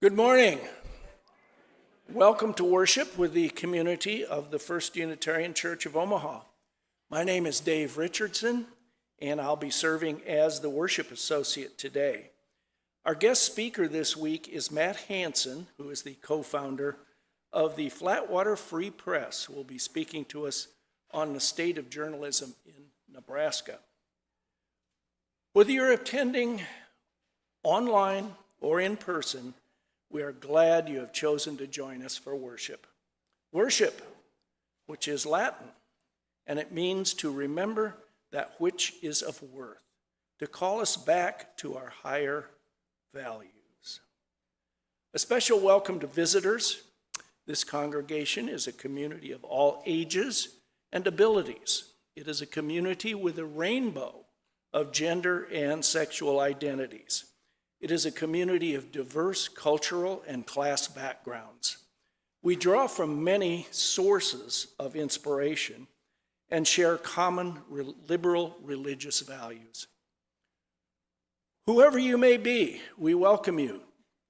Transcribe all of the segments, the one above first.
Good morning. Welcome to worship with the community of the First Unitarian Church of Omaha. My name is Dave Richardson, and I'll be serving as the worship associate today. Our guest speaker this week is Matt Hansen, who is the co-founder of the Flatwater Free Press, who will be speaking to us on the state of journalism in Nebraska. Whether you're attending online or in person, we are glad you have chosen to join us for worship. Worship, which is Latin, and it means to remember that which is of worth, to call us back to our higher values. A special welcome to visitors. This congregation is a community of all ages and abilities. It is a community with a rainbow of gender and sexual identities. It is a community of diverse cultural and class backgrounds. We draw from many sources of inspiration and share common liberal religious values. Whoever you may be, we welcome you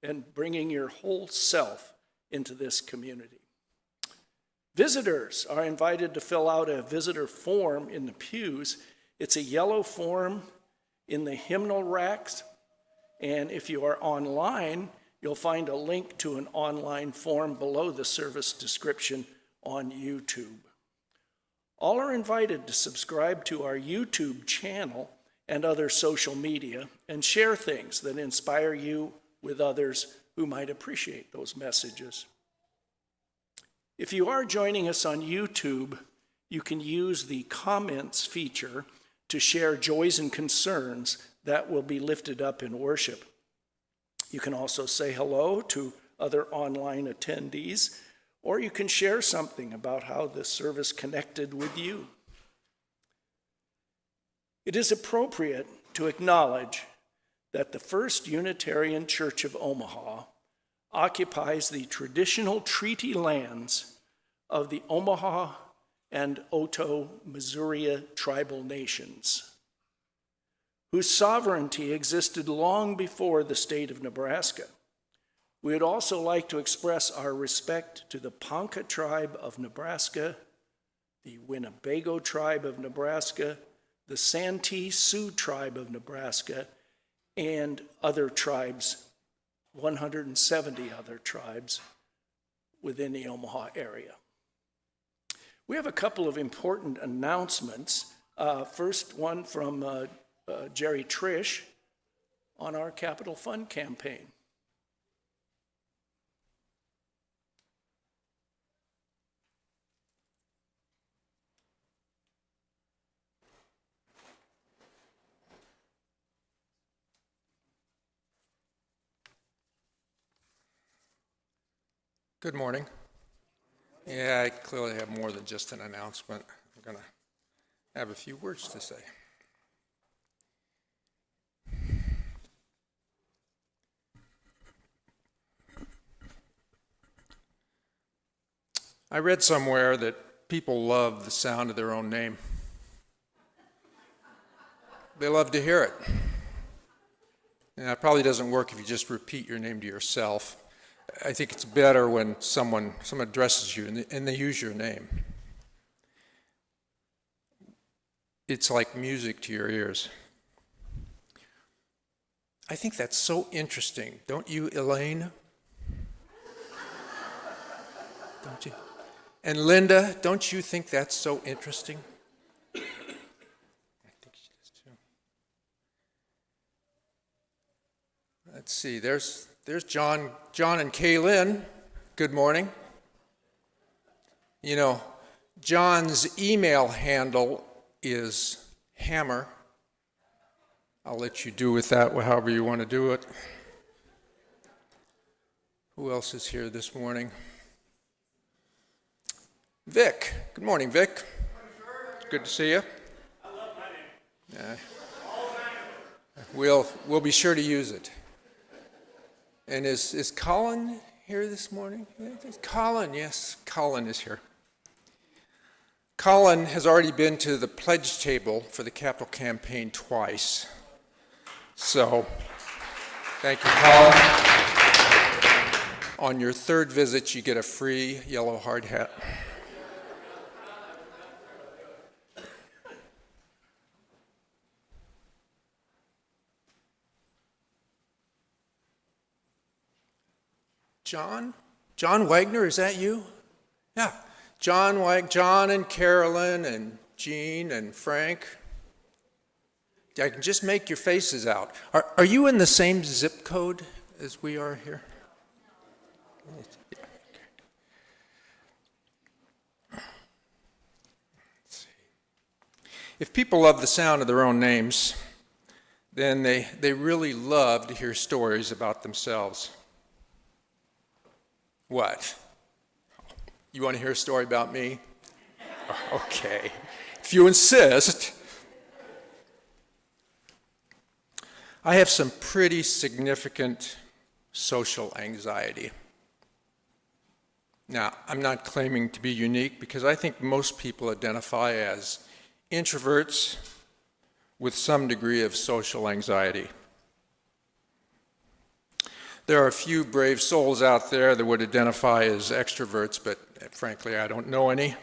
in bringing your whole self into this community. Visitors are invited to fill out a visitor form in the pews. It's a yellow form in the hymnal racks. And if you are online, you'll find a link to an online form below the service description on YouTube. All are invited to subscribe to our YouTube channel and other social media and share things that inspire you with others who might appreciate those messages. If you are joining us on YouTube, you can use the comments feature to share joys and concerns that will be lifted up in worship. You can also say hello to other online attendees, or you can share something about how the service connected with you. It is appropriate to acknowledge that the First Unitarian Church of Omaha occupies the traditional treaty lands of the Omaha and Oto Missouri tribal nations, whose sovereignty existed long before the state of Nebraska. We would also like to express our respect to the Ponca tribe of Nebraska, the Winnebago tribe of Nebraska, the Santee Sioux tribe of Nebraska, and other tribes, 170 other tribes within the Omaha area. We have a couple of important announcements. First one from Jerry Trish on our Capital Fund campaign. Good morning. Yeah, I clearly have more than just an announcement. I'm going to have a few words to say. I read somewhere that people love the sound of their own name. They love to hear it. And it probably doesn't work if you just repeat your name to yourself. I think it's better when someone addresses you and they use your name. It's like music to your ears. I think that's so interesting. Don't you, Elaine? Don't you? And Linda, don't you think that's so interesting? I think she does too. Let's see, there's John and Kaylin. Good morning. You know, John's email handle is Hammer. I'll let you do with that however you want to do it. Who else is here this morning? Vic. Good morning, Vic. Good to see you. I love my name. We'll be sure to use it. And is Colin here this morning? Colin, yes, Colin is here. Colin has already been to the pledge table for the capital campaign twice. So, thank you, Colin. On your third visit, you get a free yellow hard hat. John Wagner, is that you? Yeah. John and Carolyn and Jean and Frank. I can just make your faces out. Are you in the same zip code as we are here? If people love the sound of their own names, then they really love to hear stories about themselves. What? You want to hear a story about me? Okay, if you insist. I have some pretty significant social anxiety. Now, I'm not claiming to be unique because I think most people identify as introverts with some degree of social anxiety. There are a few brave souls out there that would identify as extroverts, but frankly, I don't know any.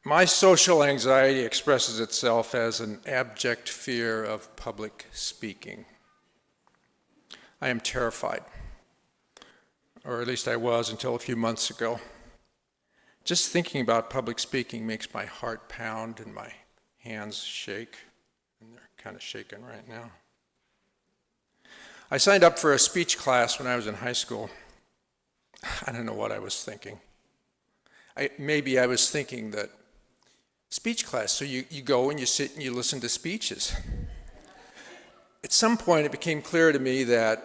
My social anxiety expresses itself as an abject fear of public speaking. I am terrified, or at least I was until a few months ago. Just thinking about public speaking makes my heart pound and my hands shake, and they're kind of shaking right now. I signed up for a speech class when I was in high school. I don't know what I was thinking. Maybe I was thinking that speech class, so you go and you sit and you listen to speeches. At some point it became clear to me that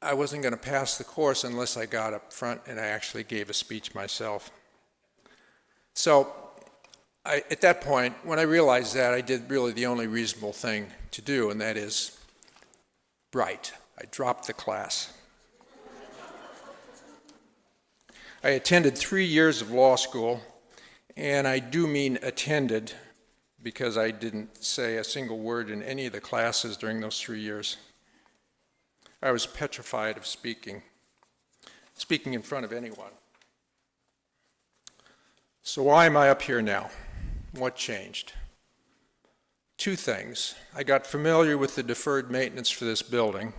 I wasn't going to pass the course unless I got up front and I actually gave a speech myself. So at that point, when I realized that, I did really the only reasonable thing to do, and that is write. I dropped the class. I attended 3 years of law school, and I do mean attended because I didn't say a single word in any of the classes during those 3 years. I was petrified of speaking in front of anyone. So why am I up here now? What changed? Two things. I got familiar with the deferred maintenance for this building,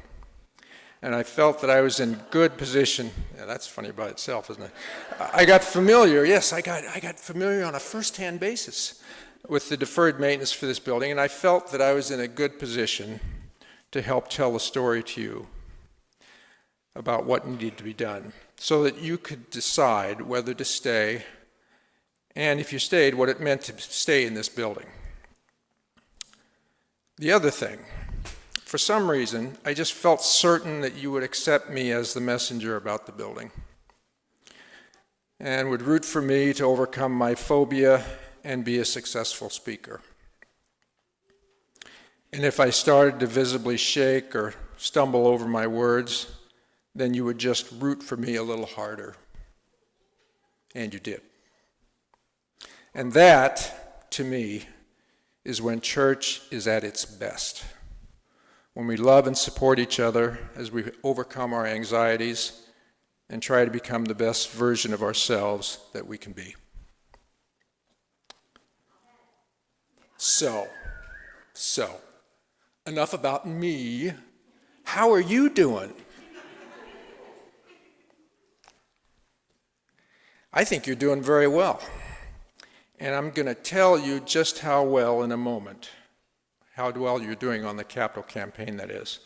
and I felt that I was in good position. Yeah, that's funny by itself, isn't it? I got familiar on a first-hand basis with the deferred maintenance for this building, and I felt that I was in a good position to help tell a story to you about what needed to be done so that you could decide whether to stay, and if you stayed, what it meant to stay in this building. The other thing, for some reason, I just felt certain that you would accept me as the messenger about the building and would root for me to overcome my phobia and be a successful speaker. And if I started to visibly shake or stumble over my words, then you would just root for me a little harder. And you did. And that, to me, is when church is at its best. When we love and support each other as we overcome our anxieties and try to become the best version of ourselves that we can be. So, enough about me. How are you doing? I think you're doing very well. And I'm going to tell you just how well in a moment, how well you're doing on the capital campaign, that is.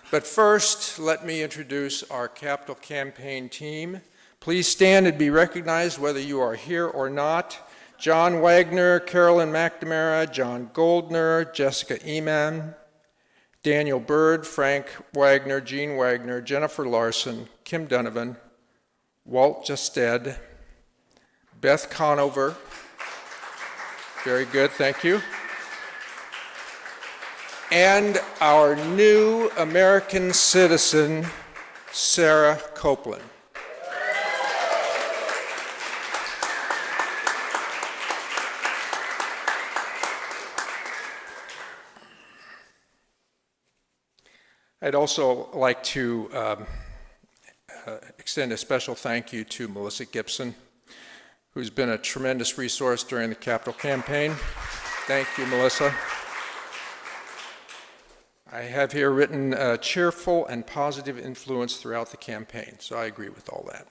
But first, let me introduce our capital campaign team. Please stand and be recognized whether you are here or not. John Wagner, Carolyn McNamara, John Goldner, Jessica Eman, Daniel Bird, Frank Wagner, Jean Wagner, Jennifer Larson, Kim Donovan, Walt Justed, Beth Conover. Very good, thank you. And our new American citizen, Sarah Copeland. I'd also like to extend a special thank you to Melissa Gibson, who's been a tremendous resource during the capital campaign. Thank you, Melissa. I have here written a cheerful and positive influence throughout the campaign, so I agree with all that.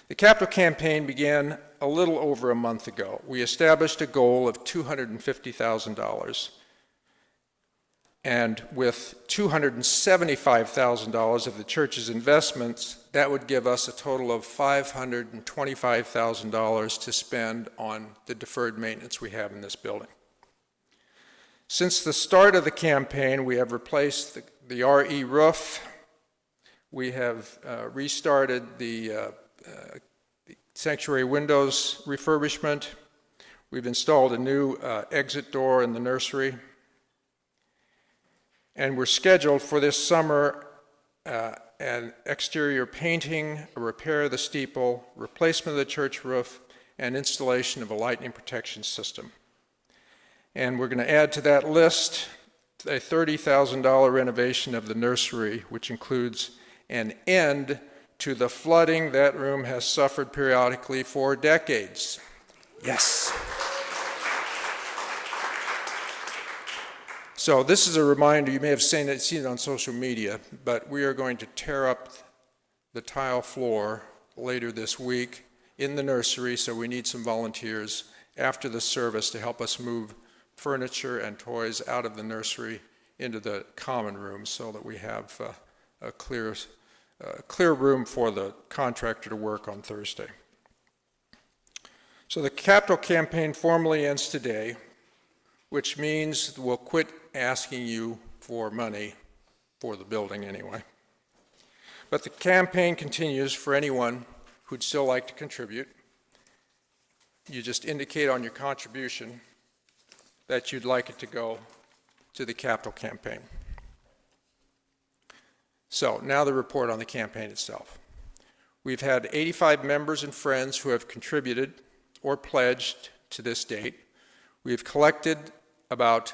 The capital campaign began a little over a month ago. We established a goal of $250,000, and with $275,000 of the church's investments, that would give us a total of $525,000 to spend on the deferred maintenance we have in this building. Since the start of the campaign, we have replaced the RE roof. We have restarted the sanctuary windows refurbishment. We've installed a new exit door in the nursery. And we're scheduled for this summer an exterior painting, a repair of the steeple, replacement of the church roof, and installation of a lightning protection system. And we're going to add to that list a $30,000 renovation of the nursery, which includes an end to the flooding that room has suffered periodically for decades. Yes. So this is a reminder, you may have seen it on social media, but we are going to tear up the tile floor later this week in the nursery, so we need some volunteers after the service to help us move furniture and toys out of the nursery into the common room so that we have a clear room for the contractor to work on Thursday. So the capital campaign formally ends today, which means we'll quit asking you for money for the building anyway. But the campaign continues for anyone who'd still like to contribute. You just indicate on your contribution that you'd like it to go to the capital campaign. So now the report on the campaign itself. We've had 85 members and friends who have contributed or pledged to this date. We've collected about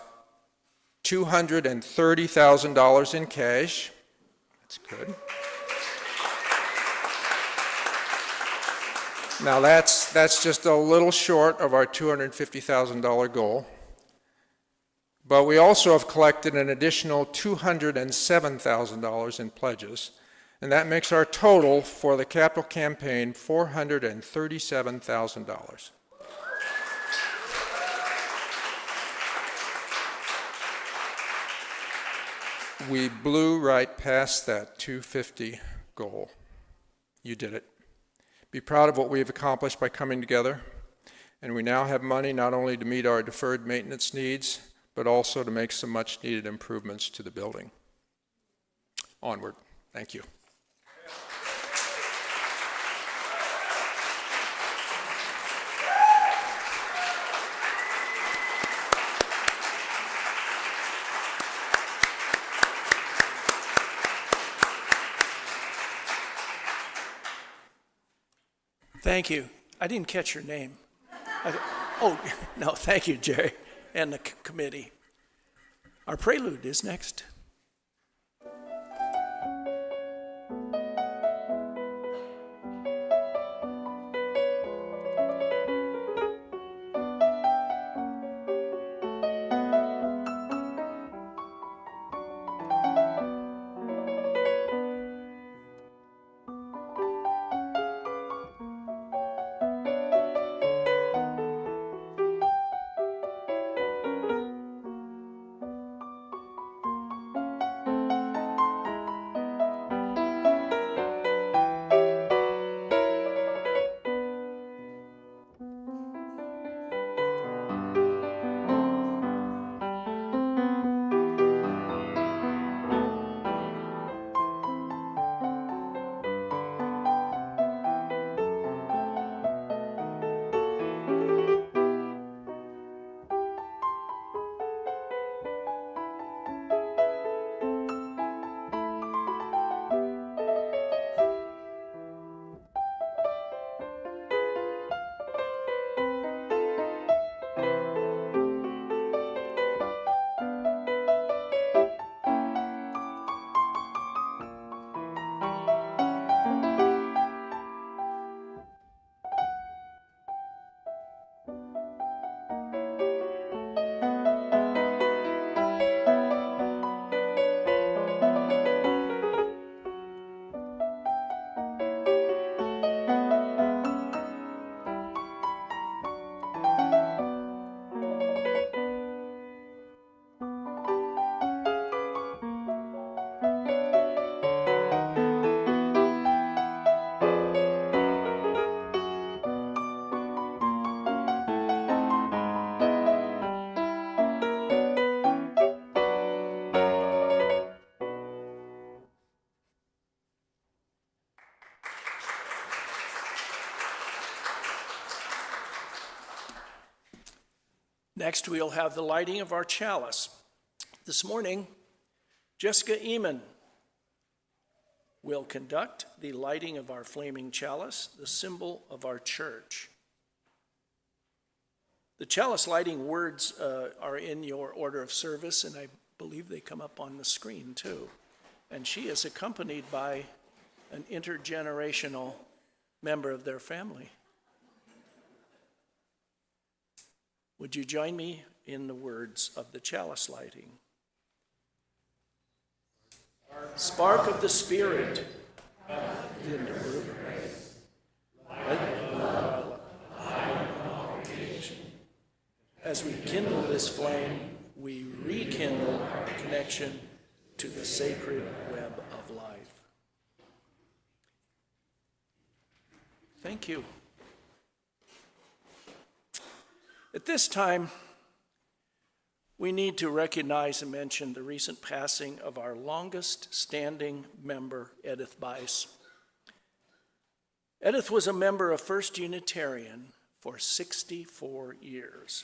$230,000 in cash. That's good. Now that's just a little short of our $250,000 goal. But we also have collected an additional $207,000 in pledges, and that makes our total for the capital campaign $437,000. We blew right past that 250 goal. You did it. Be proud of what we have accomplished by coming together, and we now have money not only to meet our deferred maintenance needs, but also to make some much needed improvements to the building. Onward. Thank you. Thank you. I didn't catch your name. Oh, no, thank you, Jerry, and the committee. Our prelude is next. Next, we'll have the lighting of our chalice. This morning, Jessica Eamon will conduct the lighting of our flaming chalice, the symbol of our church. The chalice lighting words are in your order of service, and I believe they come up on the screen too. And she is accompanied by an intergenerational member of their family. Would you join me in the words of the chalice lighting? Spark of the Spirit, in the room, as we kindle this flame, we rekindle our connection to the sacred web of life. Thank you. At this time, we need to recognize and mention the recent passing of our longest-standing member, Edith Bice. Edith was a member of First Unitarian for 64 years.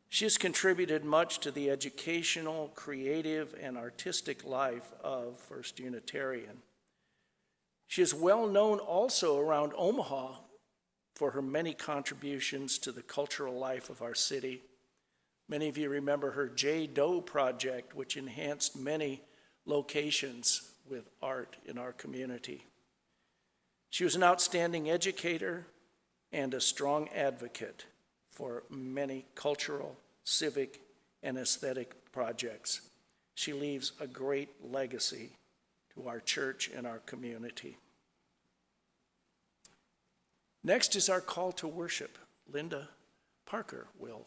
She has contributed much to the educational, creative, and artistic life of First Unitarian. She is well known also around Omaha for her many contributions to the cultural life of our city. Many of you remember her J. Doe project, which enhanced many locations with art in our community. She was an outstanding educator and a strong advocate for many cultural, civic, and aesthetic projects. She leaves a great legacy to our church and our community. Next is our call to worship. Linda Parker will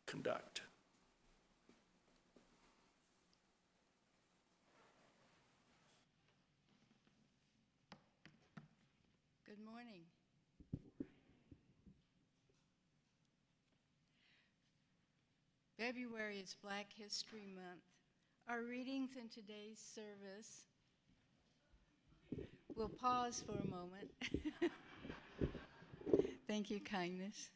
conduct. Good morning. February is Black History Month. Our readings in today's service, we'll pause for a moment. Thank you, kindness.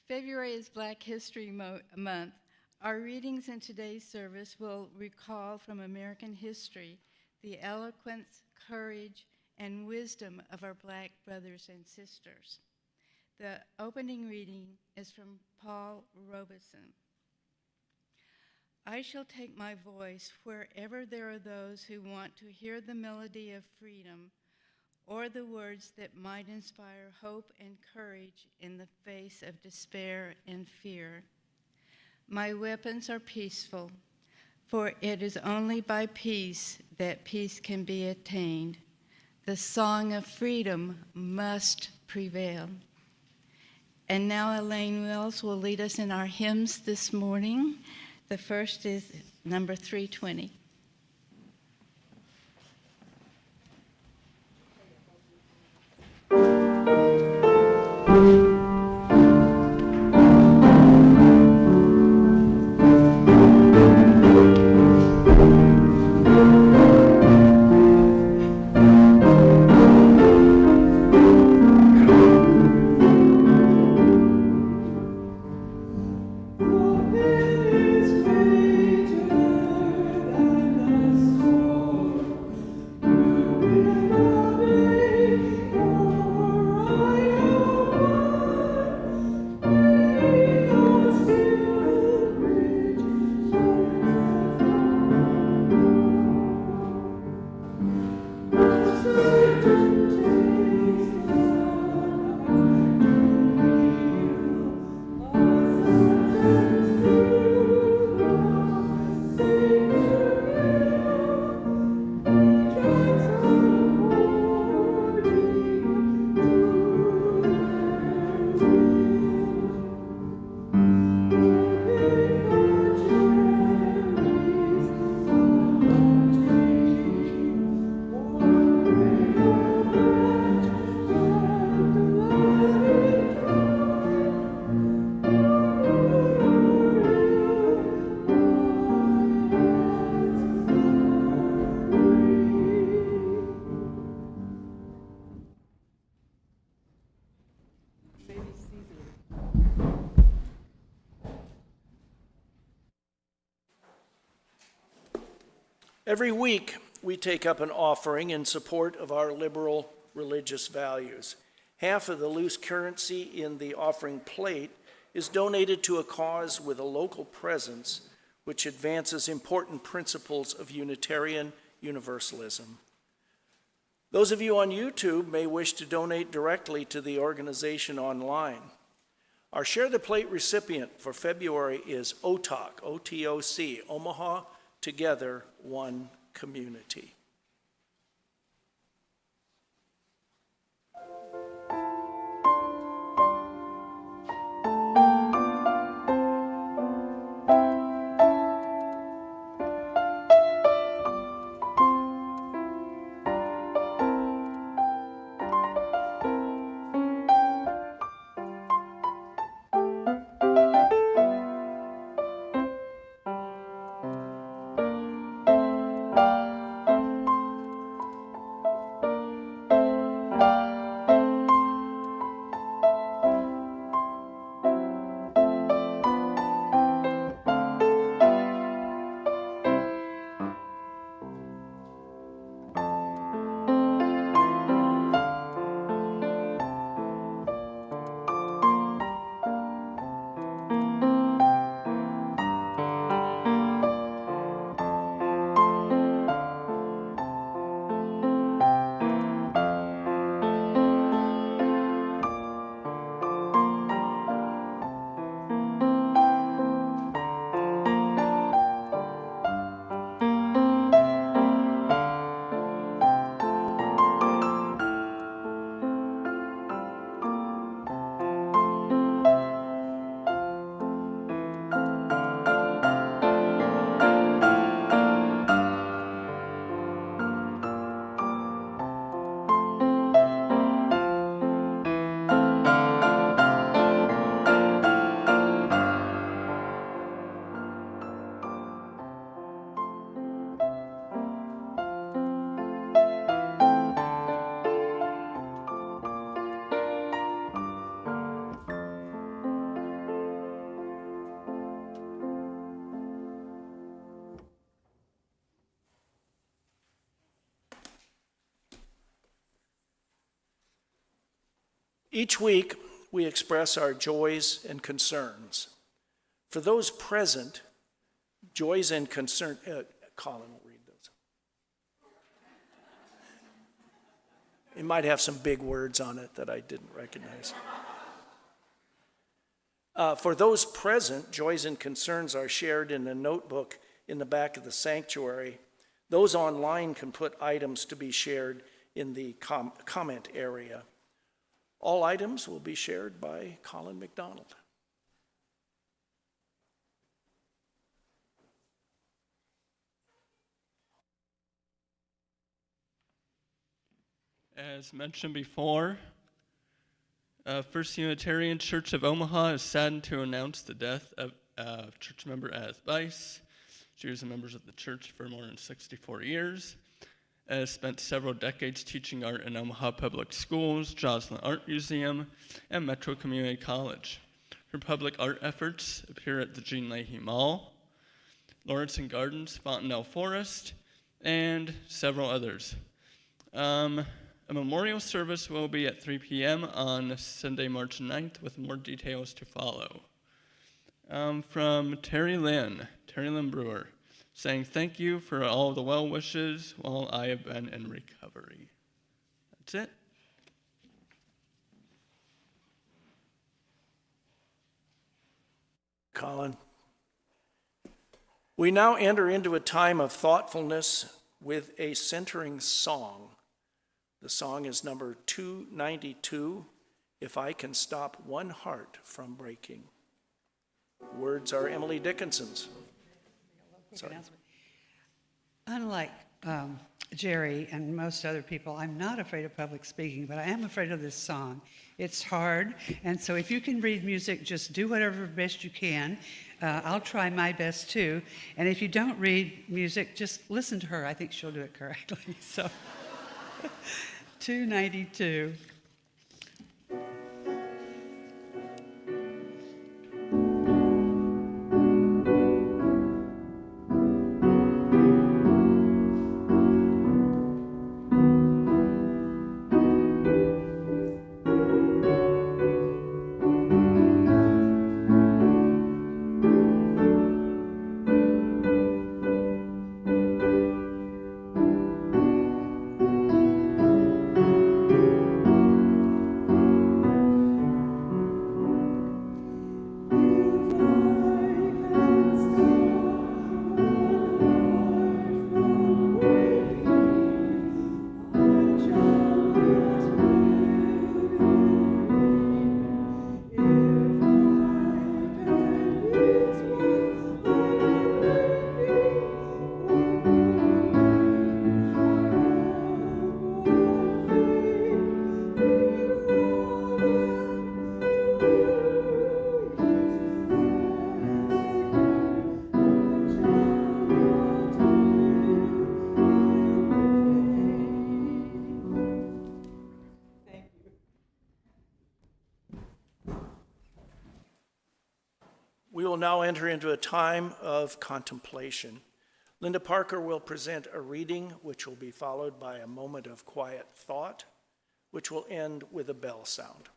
February is Black History Month. Our readings in today's service will recall from American history the eloquence, courage, and wisdom of our Black brothers and sisters. The opening reading is from Paul Robeson. I shall take my voice wherever there are those who want to hear the melody of freedom or the words that might inspire hope and courage in the face of despair and fear. My weapons are peaceful, for it is only by peace that peace can be attained. The song of freedom must prevail. And now Elaine Wells will lead us in our hymns this morning. The first is number 320. Oh Every week, we take up an offering in support of our liberal religious values. Half of the loose currency in the offering plate is donated to a cause with a local presence which advances important principles of Unitarian Universalism. Those of you on YouTube may wish to donate directly to the organization online. Our Share the Plate recipient for February is OTOC, O-T-O-C, Omaha Together One Community. Each week, we express our joys and concerns. For those present, joys and concerns, Colin will read those. It might have some big words on it that I didn't recognize. For those present, joys and concerns are shared in a notebook in the back of the sanctuary. Those online can put items to be shared in the comment area. All items will be shared by Colin McDonald. As mentioned before, First Unitarian Church of Omaha is saddened to announce the death of church member As Bice. She was a member of the church for more than 64 years. Has spent several decades teaching art in Omaha Public Schools, Joslin Art Museum, and Metro Community College. Her public art efforts appear at the Jean Leahy Mall, Lawrence and Gardens, Fontanelle Forest, and several others. A memorial service will be at 3 p.m. on Sunday, March 9th, with more details to follow. From Terry Lynn Brewer, saying thank you for all the well wishes while I have been in recovery. That's it. Colin. We now enter into a time of thoughtfulness with a centering song. The song is number 292, If I Can Stop One Heart from Breaking. Words are Emily Dickinson's. Sorry. Unlike Jerry and most other people, I'm not afraid of public speaking, but I am afraid of this song. It's hard, and so if you can read music, just do whatever best you can. I'll try my best too. And if you don't read music, just listen to her. I think she'll do it correctly. So, 292. We will now enter into a time of contemplation. Linda Parker will present a reading, which will be followed by a moment of quiet thought, which will end with a bell sound.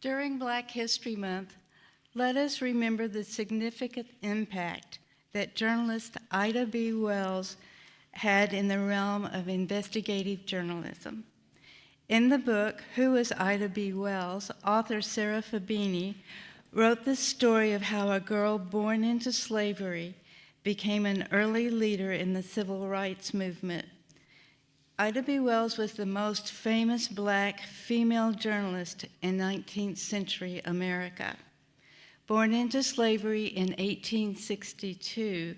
During Black History Month, let us remember the significant impact that journalist Ida B. Wells had in the realm of investigative journalism. In the book, Who is Ida B. Wells?, author Sarah Fabini wrote the story of how a girl born into slavery became an early leader in the civil rights movement. Ida B. Wells was the most famous Black female journalist in 19th century America. Born into slavery in 1862,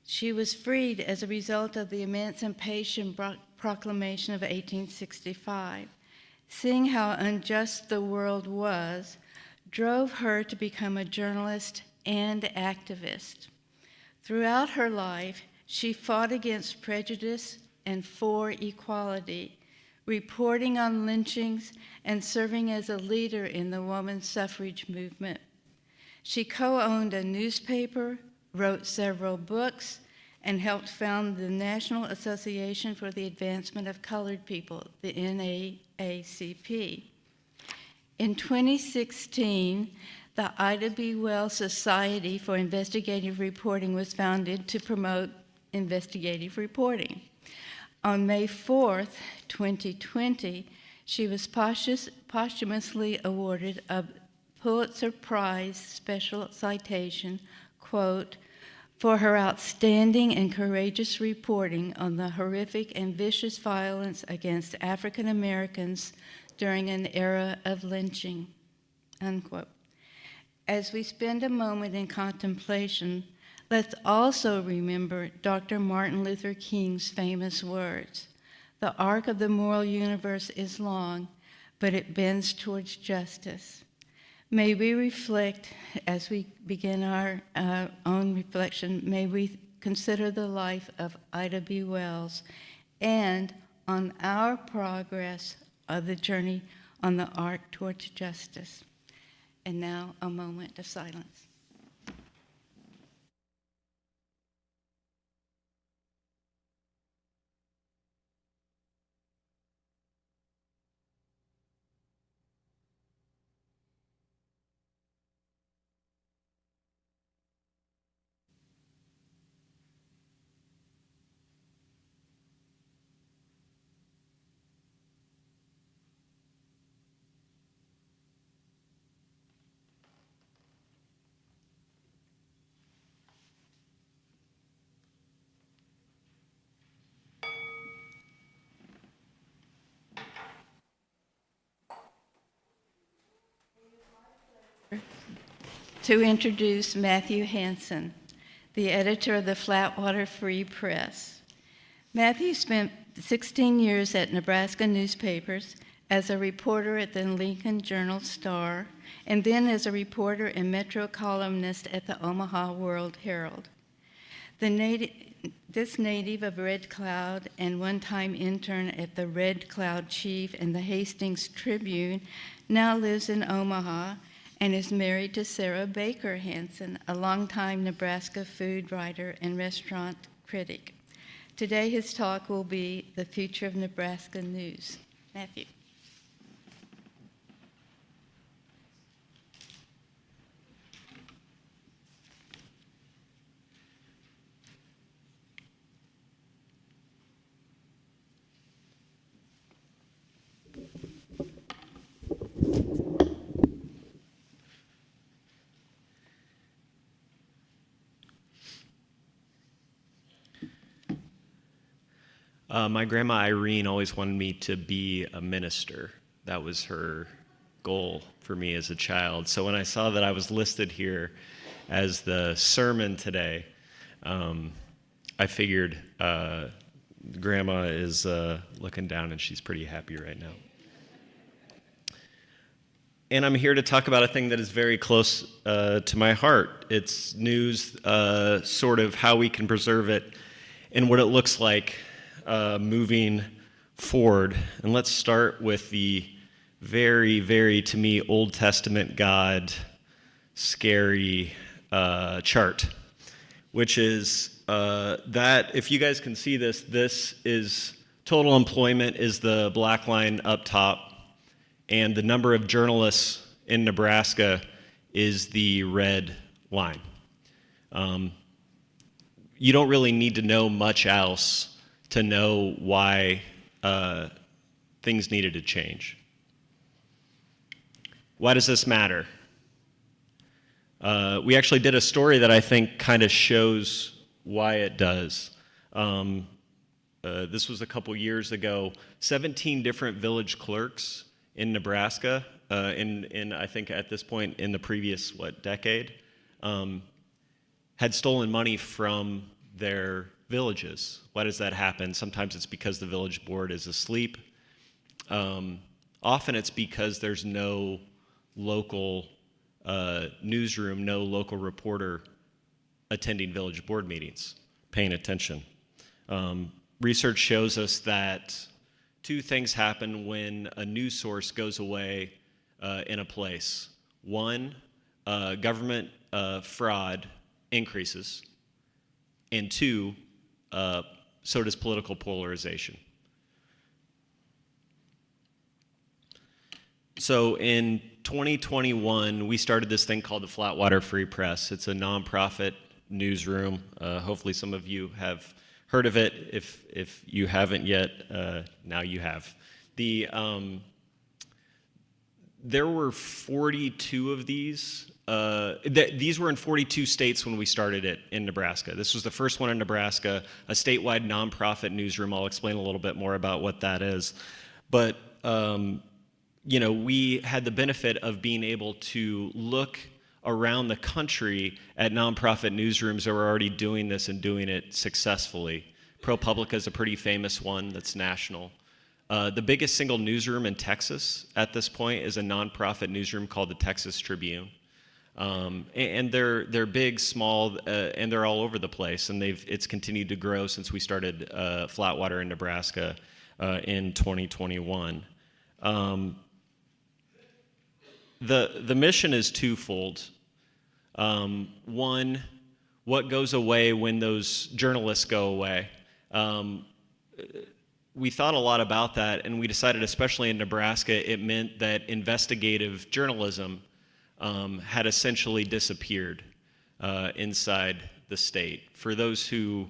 she was freed as a result of the Emancipation Proclamation of 1865. Seeing how unjust the world was, drove her to become a journalist and activist. Throughout her life, she fought against prejudice and for equality, reporting on lynchings and serving as a leader in the women's suffrage movement. She co-owned a newspaper, wrote several books, and helped found the National Association for the Advancement of Colored People, the NAACP. In 2016, the Ida B. Wells Society for Investigative Reporting was founded to promote investigative reporting. On May 4th, 2020, she was posthumously awarded a Pulitzer Prize special citation, quote, for her outstanding and courageous reporting on the horrific and vicious violence against African Americans during an era of lynching, unquote. As we spend a moment in contemplation, let's also remember Dr. Martin Luther King's famous words, "The arc of the moral universe is long, but it bends towards justice." May we reflect, as we begin our own reflection, may we consider the life of Ida B. Wells and on our progress of the journey on the arc towards justice. And now a moment of silence. To introduce Matthew Hansen, the editor of the Flatwater Free Press. Matthew spent 16 years at Nebraska newspapers as a reporter at the Lincoln Journal-Star, and then as a reporter and metro columnist at the Omaha World-Herald. This native of Red Cloud and one-time intern at the Red Cloud Chief and the Hastings Tribune now lives in Omaha and is married to Sarah Baker Hansen, a longtime Nebraska food writer and restaurant critic. Today his talk will be The Future of Nebraska News. Matthew. My grandma Irene always wanted me to be a minister. That was her goal for me as a child. So when I saw that I was listed here as the sermon today, I figured grandma is looking down and she's pretty happy right now. And I'm here to talk about a thing that is very close to my heart. It's news, sort of how we can preserve it and what it looks like moving forward. And let's start with the very, very, to me, Old Testament God scary chart, which is that, if you guys can see this, this is total employment is the black line up top, and the number of journalists in Nebraska is the red line. You don't really need to know much else to know why things needed to change. Why does this matter? We actually did a story that I think kind of shows why it does. This was a couple years ago. 17 different village clerks in Nebraska, in I think at this point in the previous, decade, had stolen money from their villages. Why does that happen? Sometimes it's because the village board is asleep. Often it's because there's no local newsroom, no local reporter attending village board meetings, paying attention. Research shows us that two things happen when a news source goes away in a place. One, government fraud increases, and two, so does political polarization. So in 2021, we started this thing called the Flatwater Free Press. It's a nonprofit newsroom. Hopefully some of you have heard of it. If you haven't yet, now you have. There were 42 of these. These were in 42 states when we started it in Nebraska. This was the first one in Nebraska, a statewide nonprofit newsroom. I'll explain a little bit more about what that is. But we had the benefit of being able to look around the country at nonprofit newsrooms that were already doing this and doing it successfully. ProPublica is a pretty famous one that's national. The biggest single newsroom in Texas at this point is a nonprofit newsroom called the Texas Tribune. And they're big, small, and they're all over the place. And it's continued to grow since we started Flatwater in Nebraska in 2021. The mission is twofold. One, what goes away when those journalists go away? We thought a lot about that, and we decided, especially in Nebraska, it meant that investigative journalism had essentially disappeared inside the state. For those who,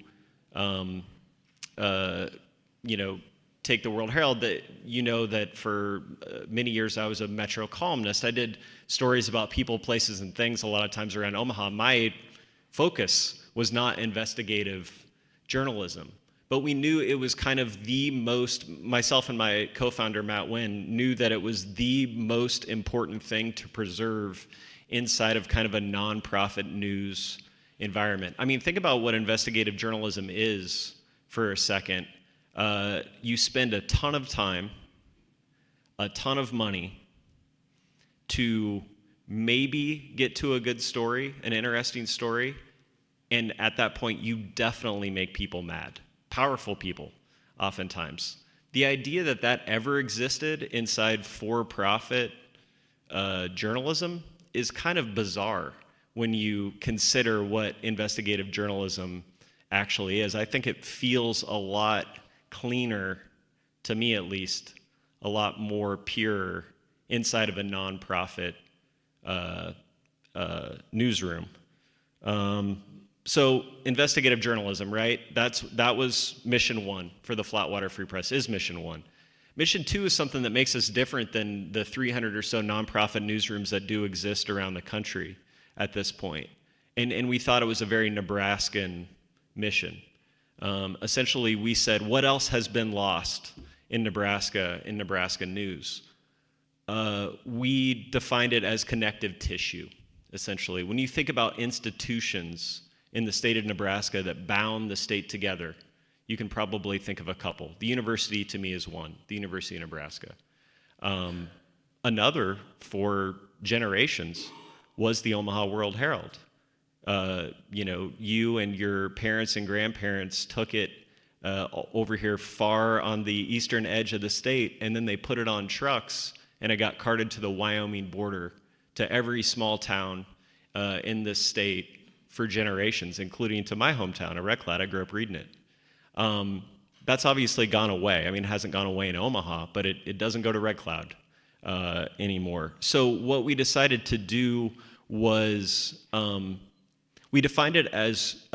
take the World-Herald, that for many years I was a Metro columnist. I did stories about people, places, and things a lot of times around Omaha. My focus was not investigative journalism, but we knew it was kind of the most, myself and my co-founder Matt Wynn knew that it was the most important thing to preserve inside of kind of a nonprofit news environment. I mean, think about what investigative journalism is for a second. You spend a ton of time, a ton of money to maybe get to a good story, an interesting story, and at that point you definitely make people mad, powerful people oftentimes. The idea that that ever existed inside for-profit journalism is kind of bizarre when you consider what investigative journalism actually is. I think it feels a lot cleaner, to me at least, a lot more pure inside of a nonprofit newsroom. So investigative journalism, right? That was mission one for the Flatwater Free Press, is mission one. Mission two is something that makes us different than the 300 or so nonprofit newsrooms that do exist around the country at this point. And we thought it was a very Nebraskan mission. Essentially, we said, what else has been lost in Nebraska news? We defined it as connective tissue, essentially. When you think about institutions in the state of Nebraska that bound the state together, you can probably think of a couple. The university, to me, is one, the University of Nebraska. Another, for generations, was the Omaha World-Herald. You and your parents and grandparents took it over here far on the eastern edge of the state, and then they put it on trucks, and it got carted to the Wyoming border, to every small town in this state for generations, including to my hometown of Red Cloud. I grew up reading it. That's obviously gone away. I mean, it hasn't gone away in Omaha, but it doesn't go to Red Cloud anymore. So what we decided to do was we defined it as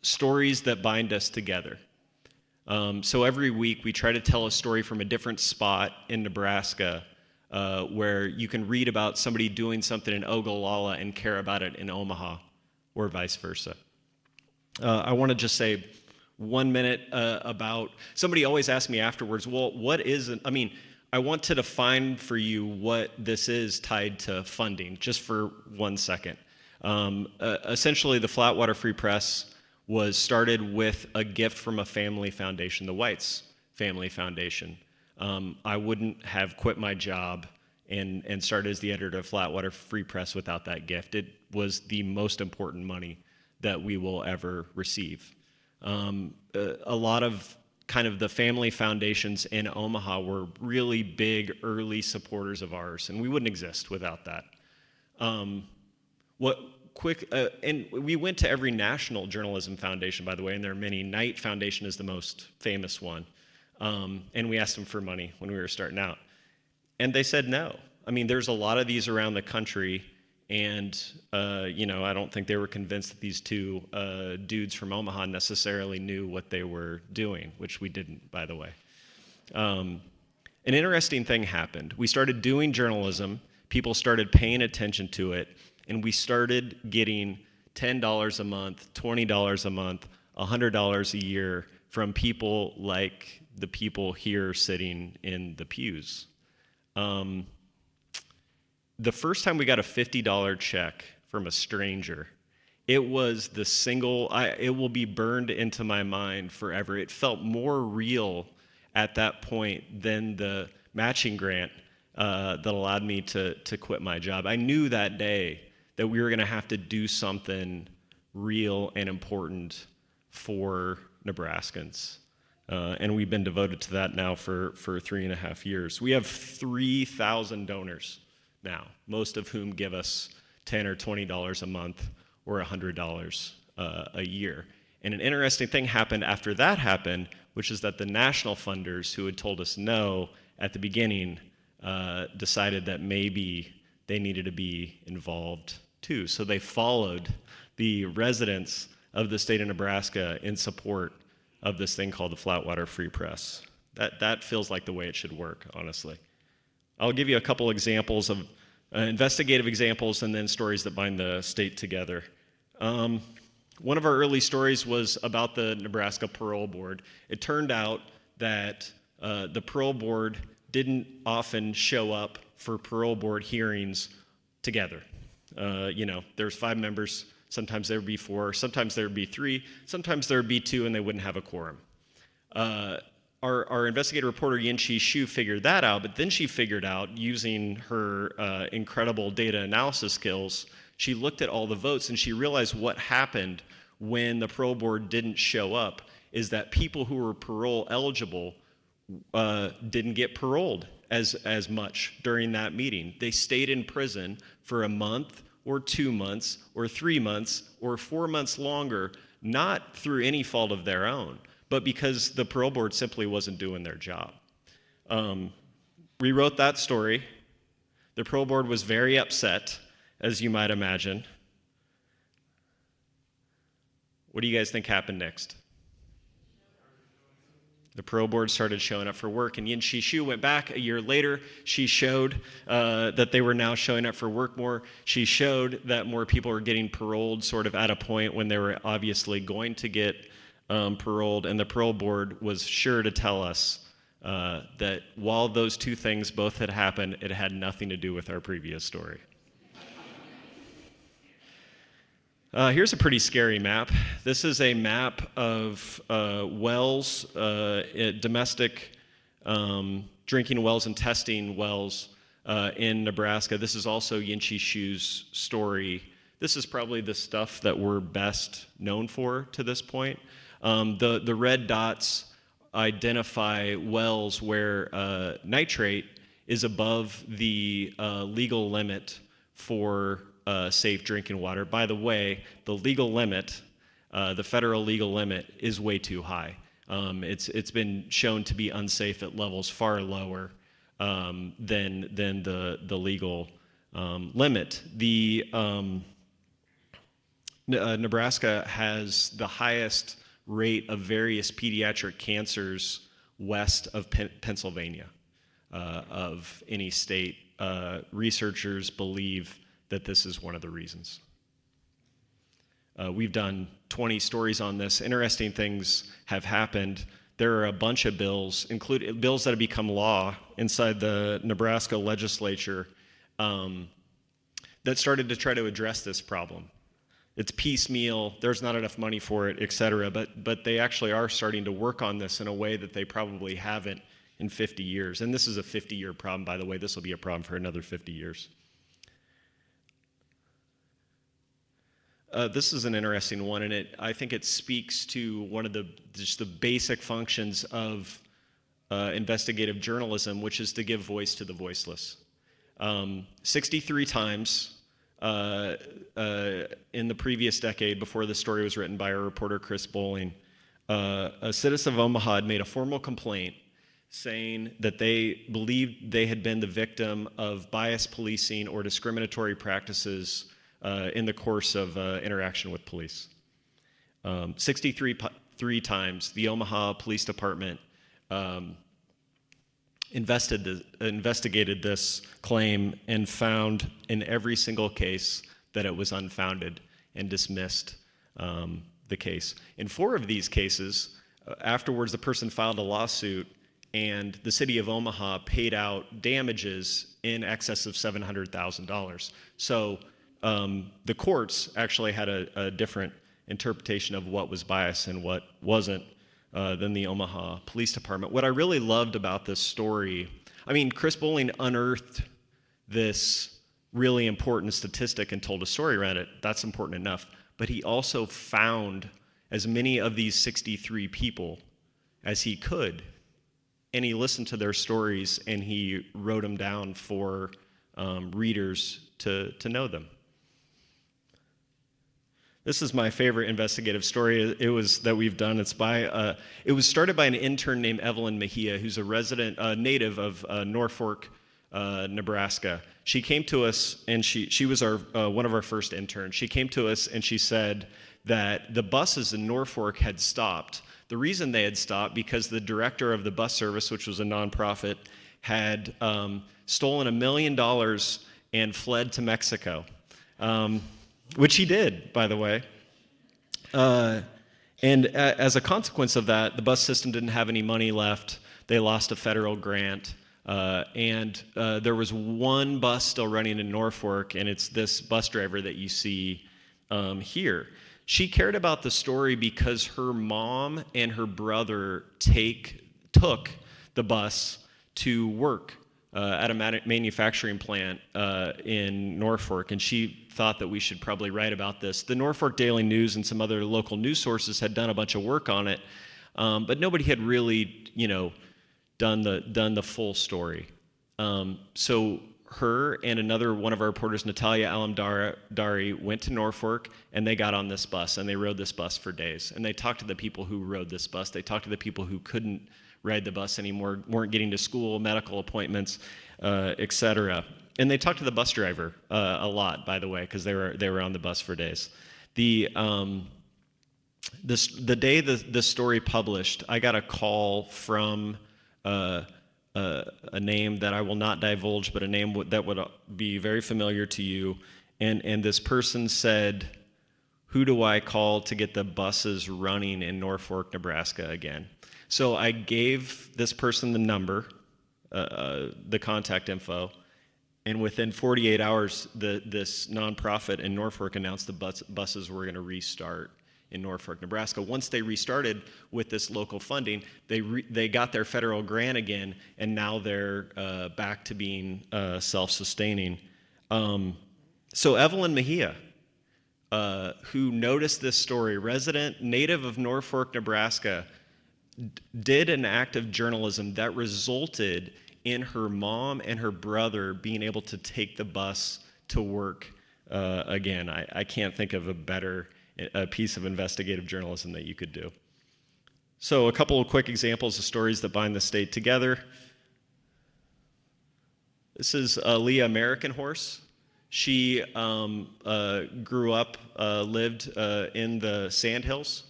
stories that bind us together. So every week we try to tell a story from a different spot in Nebraska where you can read about somebody doing something in Ogallala and care about it in Omaha, or vice versa. I want to just say 1 minute about, somebody always asks me afterwards, well, what is it? I mean, I want to define for you what this is tied to funding, just for 1 second. Essentially, the Flatwater Free Press was started with a gift from a family foundation, the White's Family Foundation. I wouldn't have quit my job and started as the editor of Flatwater Free Press without that gift. It was the most important money that we will ever receive. A lot of kind of the family foundations in Omaha were really big early supporters of ours, and we wouldn't exist without that. And we went to every national journalism foundation, by the way, and there are many. Knight Foundation is the most famous one. And we asked them for money when we were starting out. And they said no. I mean, there's a lot of these around the country, and I don't think they were convinced that these two dudes from Omaha necessarily knew what they were doing, which we didn't, by the way. An interesting thing happened. We started doing journalism, people started paying attention to it, and we started getting $10 a month, $20 a month, $100 a year from people like the people here sitting in the pews. The first time we got a $50 check from a stranger, it was the single, it will be burned into my mind forever. It felt more real at that point than the matching grant that allowed me to quit my job. I knew that day that we were gonna have to do something real and important for Nebraskans. And we've been devoted to that now for 3.5 years. We have 3,000 donors now, most of whom give us $10 or $20 a month or $100 a year. And an interesting thing happened after that happened, which is that the national funders who had told us no at the beginning decided that maybe they needed to be involved too. So they followed the residents of the state of Nebraska in support of this thing called the Flatwater Free Press. That feels like the way it should work, honestly. I'll give you a couple examples of investigative examples and then stories that bind the state together. One of our early stories was about the Nebraska Parole Board. It turned out that the Parole Board didn't often show up for Parole Board hearings together. There's 5 members. Sometimes there would be 4, sometimes there would be 3, sometimes there would be 2, and they wouldn't have a quorum. Our investigative reporter, Yin-Chi Shu, figured that out, but then she figured out, using her incredible data analysis skills, she looked at all the votes and she realized what happened when the parole board didn't show up is that people who were parole eligible didn't get paroled as much during that meeting. They stayed in prison for a month, or 2 months, or 3 months, or 4 months longer, not through any fault of their own, but because the parole board simply wasn't doing their job. We wrote that story. The parole board was very upset, as you might imagine. What do you guys think happened next? The parole board started showing up for work, and Yin-Chi Shu went back a year later. She showed that they were now showing up for work more. She showed that more people were getting paroled sort of at a point when they were obviously going to get paroled, and the parole board was sure to tell us that while those two things both had happened, it had nothing to do with our previous story. Here's a pretty scary map. This is a map of wells, domestic drinking wells and testing wells in Nebraska. This is also Yin-Chi Shu's story. This is probably the stuff that we're best known for to this point. The red dots identify wells where nitrate is above the legal limit for safe drinking water. By the way, the legal limit, the federal legal limit, is way too high. It's been shown to be unsafe at levels far lower than the legal limit. Nebraska has the highest rate of various pediatric cancers west of Pennsylvania of any state. Researchers believe that this is one of the reasons. We've done 20 stories on this. Interesting things have happened. There are a bunch of bills, including bills that have become law inside the Nebraska legislature, that started to try to address this problem. It's piecemeal, there's not enough money for it, et cetera, but they actually are starting to work on this in a way that they probably haven't in 50 years. And this is a 50-year problem, by the way. This will be a problem for another 50 years. This is an interesting one, and I think it speaks to one of just the basic functions of investigative journalism, which is to give voice to the voiceless. 63 times in the previous decade, before the story was written by our reporter Chris Bowling, a citizen of Omaha had made a formal complaint saying that they believed they had been the victim of bias policing or discriminatory practices in the course of interaction with police. 63 times the Omaha Police Department investigated this claim and found in every single case that it was unfounded and dismissed the case. In 4 of these cases, afterwards the person filed a lawsuit and the city of Omaha paid out damages in excess of $700,000. So the courts actually had a different interpretation of what was bias and what wasn't than the Omaha Police Department. What I really loved about this story, I mean, Chris Bowling unearthed this really important statistic and told a story around it. That's important enough. But he also found as many of these 63 people as he could, and he listened to their stories and he wrote them down for readers to know them. This is my favorite investigative story. It was that we've done. It was started by an intern named Evelyn Mejia, who's a native of Norfolk, Nebraska. She came to us, and she was one of our first interns. She came to us and she said that the buses in Norfolk had stopped. The reason they had stopped because the director of the bus service, which was a nonprofit, had stolen $1 million and fled to Mexico. Which he did, by the way. And as a consequence of that, the bus system didn't have any money left. They lost a federal grant. And there was one bus still running in Norfolk, and it's this bus driver that you see here. She cared about the story because her mom and her brother took the bus to work at a manufacturing plant in Norfolk, and she thought that we should probably write about this. The Norfolk Daily News and some other local news sources had done a bunch of work on it, but nobody had really, done the full story. So her and another one of our reporters, Natalia Alamdari, went to Norfolk, and they got on this bus, and they rode this bus for days. And they talked to the people who rode this bus. They talked to the people who couldn't ride the bus anymore, weren't getting to school, medical appointments, et cetera. And they talked to the bus driver a lot, by the way, because they were on the bus for days. The day the story published, I got a call from a name that I will not divulge, but a name that would be very familiar to you. And this person said, "Who do I call to get the buses running in Norfolk, Nebraska again?" So I gave this person the number, the contact info, and within 48 hours, this nonprofit in Norfolk announced the buses were going to restart in Norfolk, Nebraska. Once they restarted with this local funding, they got their federal grant again, and now they're back to being self-sustaining. So Evelyn Mejia who noticed this story, resident native of Norfolk, Nebraska, did an act of journalism that resulted in her mom and her brother being able to take the bus to work again. I can't think of a better piece of investigative journalism that you could do. So a couple of quick examples of stories that bind the state together. This is Leah American Horse. She grew up, lived in the Sandhills,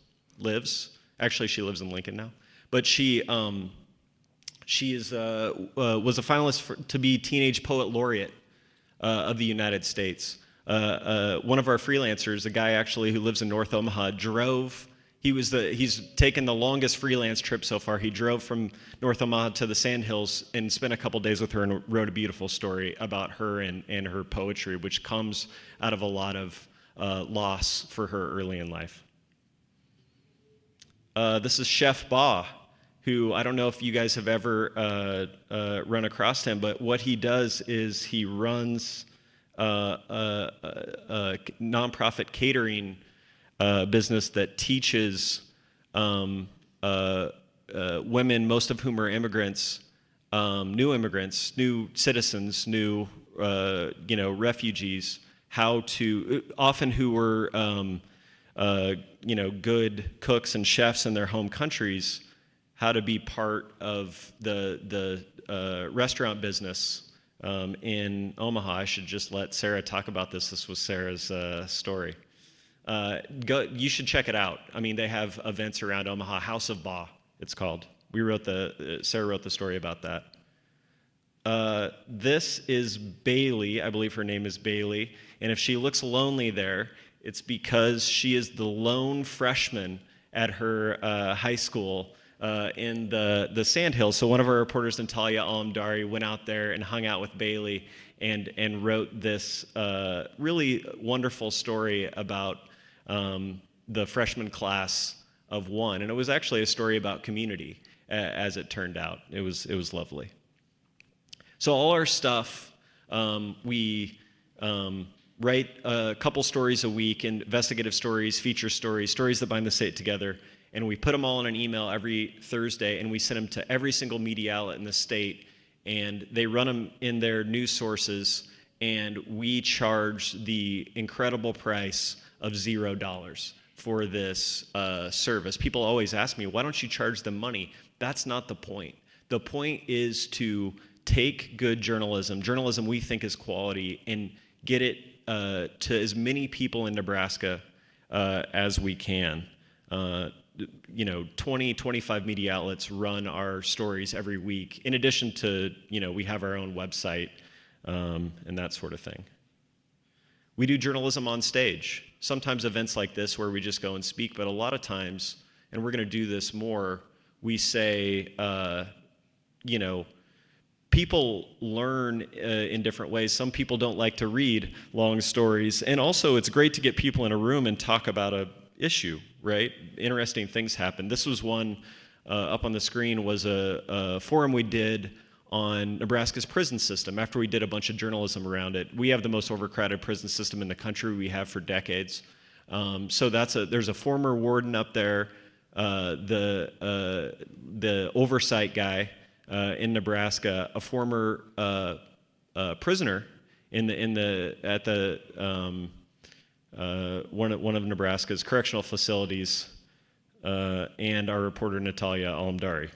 actually she lives in Lincoln now, but she was a finalist to be Teenage Poet Laureate of the United States. One of our freelancers, a guy actually who lives in North Omaha, he's taken the longest freelance trip so far. He drove from North Omaha to the Sandhills and spent a couple days with her and wrote a beautiful story about her and her poetry, which comes out of a lot of loss for her early in life. This is Chef Ba, who I don't know if you guys have ever run across him, but what he does is he runs a nonprofit catering business that teaches women, most of whom are immigrants, new citizens, new refugees, how to, often who were good cooks and chefs in their home countries, how to be part of the restaurant business in Omaha. I should just let Sarah talk about this. This was Sarah's story. You should check it out. I mean, they have events around Omaha. House of Ba, it's called. Sarah wrote the story about that. This is Bailey. I believe her name is Bailey. And if she looks lonely there, it's because she is the lone freshman at her high school in the Sandhills. So one of our reporters, Natalia Alamdari, went out there and hung out with Bailey and wrote this really wonderful story about the freshman class of one. And it was actually a story about community, as it turned out. It was lovely. So all our stuff, we write a couple stories a week, investigative stories, feature stories, stories that bind the state together, and we put them all in an email every Thursday, and we send them to every single media outlet in the state, and they run them in their news sources, and we charge the incredible price of $0 for this service. People always ask me, why don't you charge them money? That's not the point. The point is to take good journalism we think is quality, and get it to as many people in Nebraska as we can. 20, 25 media outlets run our stories every week. In addition to, we have our own website and that sort of thing. We do journalism on stage. Sometimes events like this where we just go and speak, but a lot of times, and we're going to do this more, we say, people learn in different ways. Some people don't like to read long stories. And also, it's great to get people in a room and talk about a issue, right? Interesting things happen. This was one up on the screen, was a forum we did on Nebraska's prison system after we did a bunch of journalism around it. We have the most overcrowded prison system in the country. We have for decades. So there's a former warden up there, the oversight guy in Nebraska, a former prisoner at one of Nebraska's correctional facilities, and our reporter Natalia Alamdari.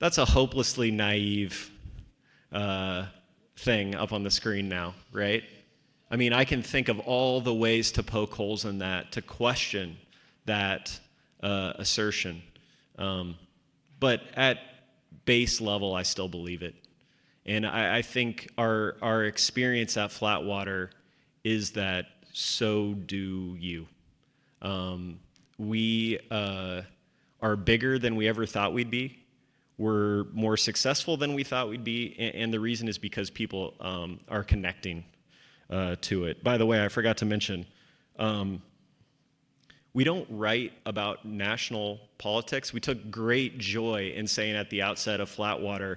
That's a hopelessly naive thing up on the screen now, right? I mean, I can think of all the ways to poke holes in that, to question that assertion. But at base level, I still believe it. And I think our experience at Flatwater is that so do you. We are bigger than we ever thought we'd be. We're more successful than we thought we'd be, and the reason is because people are connecting to it. By the way, I forgot to mention, we don't write about national politics. We took great joy in saying at the outset of Flatwater,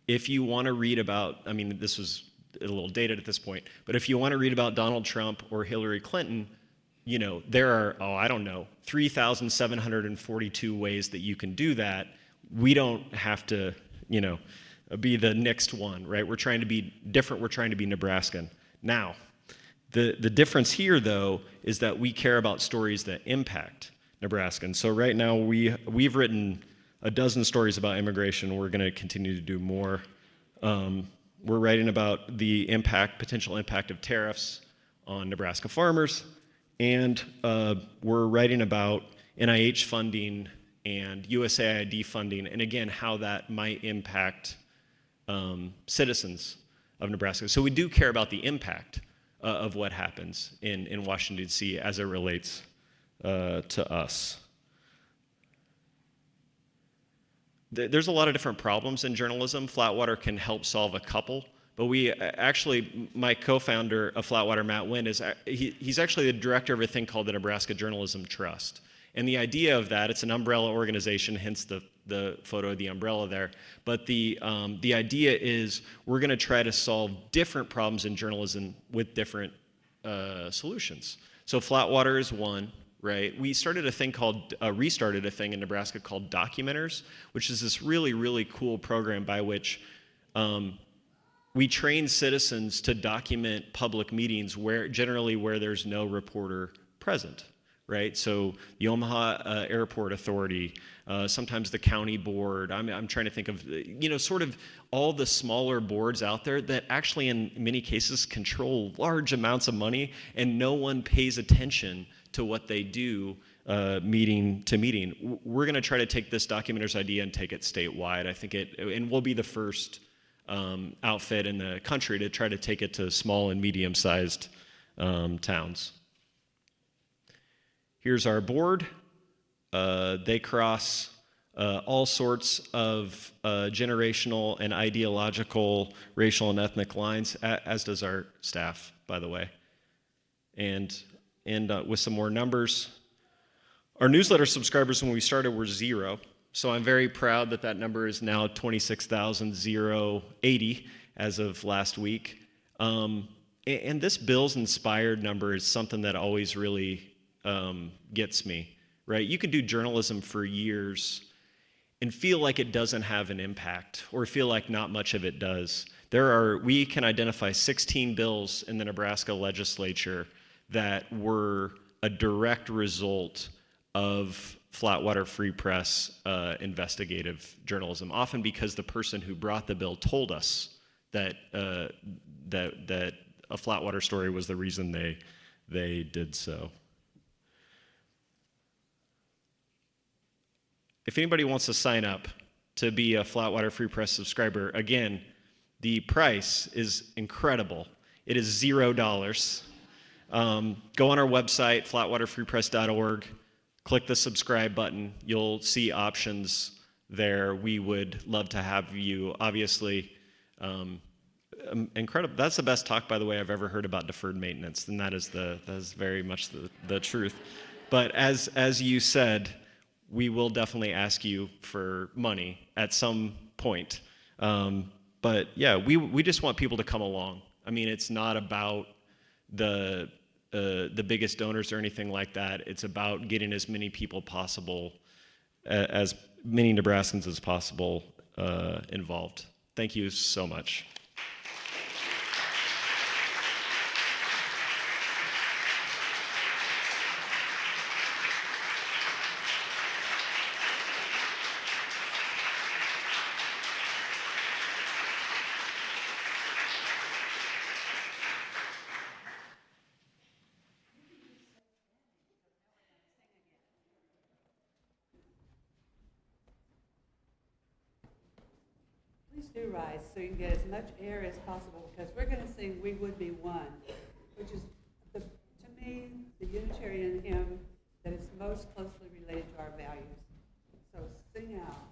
if you want to read about, I mean, this was a little dated at this point. But if you want to read about Donald Trump or Hillary Clinton, you know, there are, 3,742 ways that you can do that. We don't have to, you know, be the next one, right? We're trying to be different. We're trying to be Nebraskan. Now, the difference here, though, is that we care about stories that impact Nebraskans. So right now, we've written a dozen stories about immigration. We're going to continue to do more. We're writing about the potential impact of tariffs on Nebraska farmers, and we're writing about NIH funding and USAID funding, and again, how that might impact citizens of Nebraska. So we do care about the impact of what happens in Washington, D.C. as it relates to us. There's a lot of different problems in journalism. Flatwater can help solve a couple, but my co-founder of Flatwater, Matt Wynn, he's actually the director of a thing called the Nebraska Journalism Trust. And the idea of that, it's an umbrella organization, hence the photo of the umbrella there. But the idea is we're going to try to solve different problems in journalism with different solutions. So Flatwater is one, right? We restarted a thing in Nebraska called Documenters, which is this really, really cool program by which we train citizens to document public meetings generally where there's no reporter present. Right, so the Omaha Airport Authority, sometimes the county board. I'm trying to think of, sort of all the smaller boards out there that actually, in many cases, control large amounts of money, and no one pays attention to what they do meeting to meeting. We're going to try to take this Documenters idea and take it statewide. I think and we'll be the first outfit in the country to try to take it to small and medium-sized towns. Here's our board. They cross all sorts of generational and ideological, racial and ethnic lines, as does our staff, by the way. And with some more numbers, our newsletter subscribers when we started were 0. So I'm very proud that number is now 26,080 as of last week. And this Bills Inspired number is something that always really gets me, right? You can do journalism for years and feel like it doesn't have an impact or feel like not much of it does. We can identify 16 bills in the Nebraska legislature that were a direct result of Flatwater Free Press investigative journalism, often because the person who brought the bill told us that a Flatwater story was the reason they did so. If anybody wants to sign up to be a Flatwater Free Press subscriber, again, the price is incredible. It is $0. Go on our website, flatwaterfreepress.org, click the subscribe button. You'll see options there. We would love to have you. Obviously, incredible. That's the best talk, by the way, I've ever heard about deferred maintenance, and that is very much the truth. But as you said, we will definitely ask you for money at some point. But yeah, we just want people to come along. I mean, it's not about the biggest donors or anything like that. It's about getting as many people possible, as many Nebraskans as possible involved. Thank you so much. Please do rise so you can get as much air as possible, because we're going to sing "We Would Be One," which is, to me, the Unitarian hymn that is most closely related to our values. So sing out.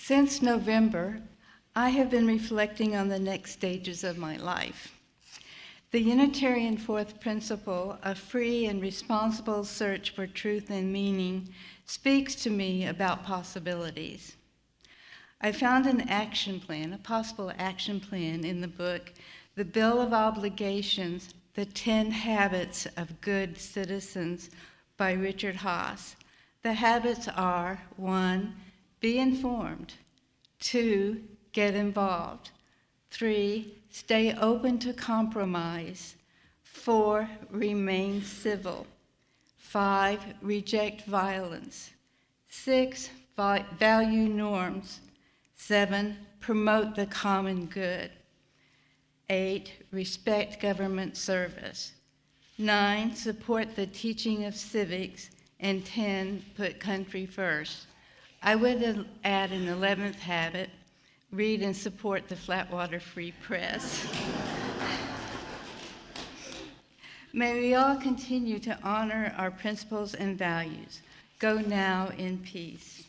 Since November, I have been reflecting on the next stages of my life. The Unitarian fourth principle, a free and responsible search for truth and meaning, speaks to me about possibilities. I found an action plan, a possible action plan in the book, The Bill of Obligations, The 10 Habits of Good Citizens by Richard Haas. The habits are: 1, be informed; 2, get involved; 3, stay open to compromise; 4, remain civil; 5, reject violence; 6, value norms; 7, promote the common good; 8, respect government service; 9, support the teaching of civics; and 10, put country first. I would add an 11th habit: read and support the Flatwater Free Press. May we all continue to honor our principles and values. Go now in peace.